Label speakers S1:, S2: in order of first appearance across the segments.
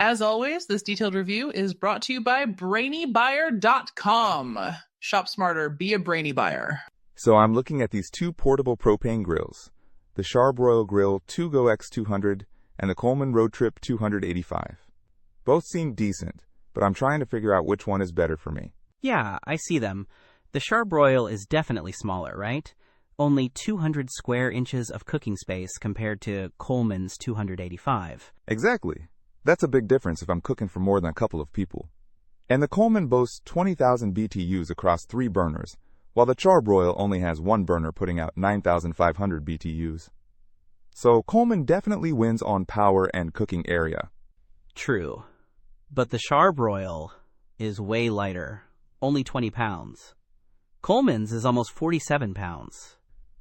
S1: As always, this detailed review is brought to you by BrainyBuyer.com. Shop smarter, be a brainy buyer.
S2: So I'm looking at these two portable propane grills, the Charbroil Grill2Go X200 and the Coleman RoadTrip 285. Both seem decent, but I'm trying to figure out which one is better for me.
S3: Yeah, I see them. The Charbroil is definitely smaller, right? Only 200 square inches of cooking space compared to Coleman's 285.
S2: Exactly. That's a big difference if I'm cooking for more than a couple of people. And the Coleman boasts 20,000 BTUs across 3 burners, while the Charbroil only has 1 burner putting out 9,500 BTUs. So Coleman definitely wins on power and cooking area.
S3: True. But the Charbroil is way lighter, only 20 pounds. Coleman's is almost 47 pounds.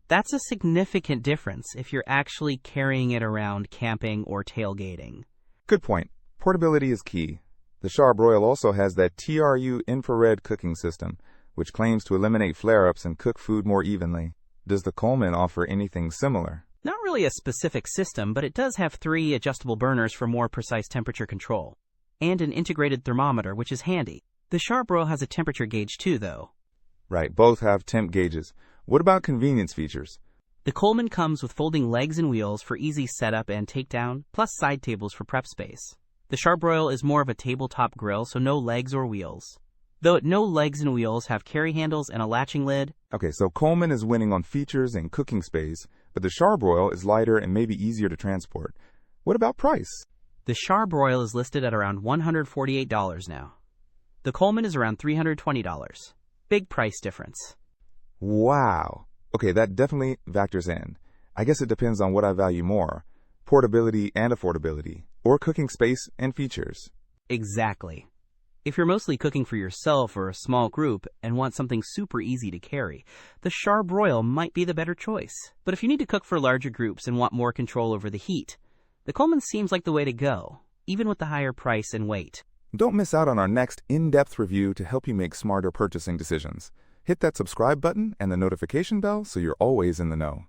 S3: That's a significant difference if you're actually carrying it around camping or tailgating.
S2: Good point. Portability is key. The Charbroil also has that TRU-Infrared cooking system, which claims to eliminate flare-ups and cook food more evenly. Does the Coleman offer anything similar?
S3: Not really a specific system, but it does have 3 adjustable burners for more precise temperature control, and an integrated thermometer, which is handy. The Charbroil has a temperature gauge too, though.
S2: Right, both have temp gauges. What about convenience features?
S3: The Coleman comes with folding legs and wheels for easy setup and takedown, plus side tables for prep space. The Charbroil is more of a tabletop grill, so no legs or wheels. Though no legs and wheels have carry handles and a latching lid.
S2: Okay, so Coleman is winning on features and cooking space, but the Charbroil is lighter and maybe easier to transport. What about price?
S3: The Charbroil is listed at around $148 now. The Coleman is around $320. Big price difference.
S2: Wow. Okay, that definitely factors in. I guess it depends on what I value more, portability and affordability, or cooking space and features.
S3: Exactly. If you're mostly cooking for yourself or a small group and want something super easy to carry, the Charbroil might be the better choice. But if you need to cook for larger groups and want more control over the heat, the Coleman seems like the way to go, even with the higher price and weight.
S2: Don't miss out on our next in-depth review to help you make smarter purchasing decisions. Hit that subscribe button and the notification bell so you're always in the know.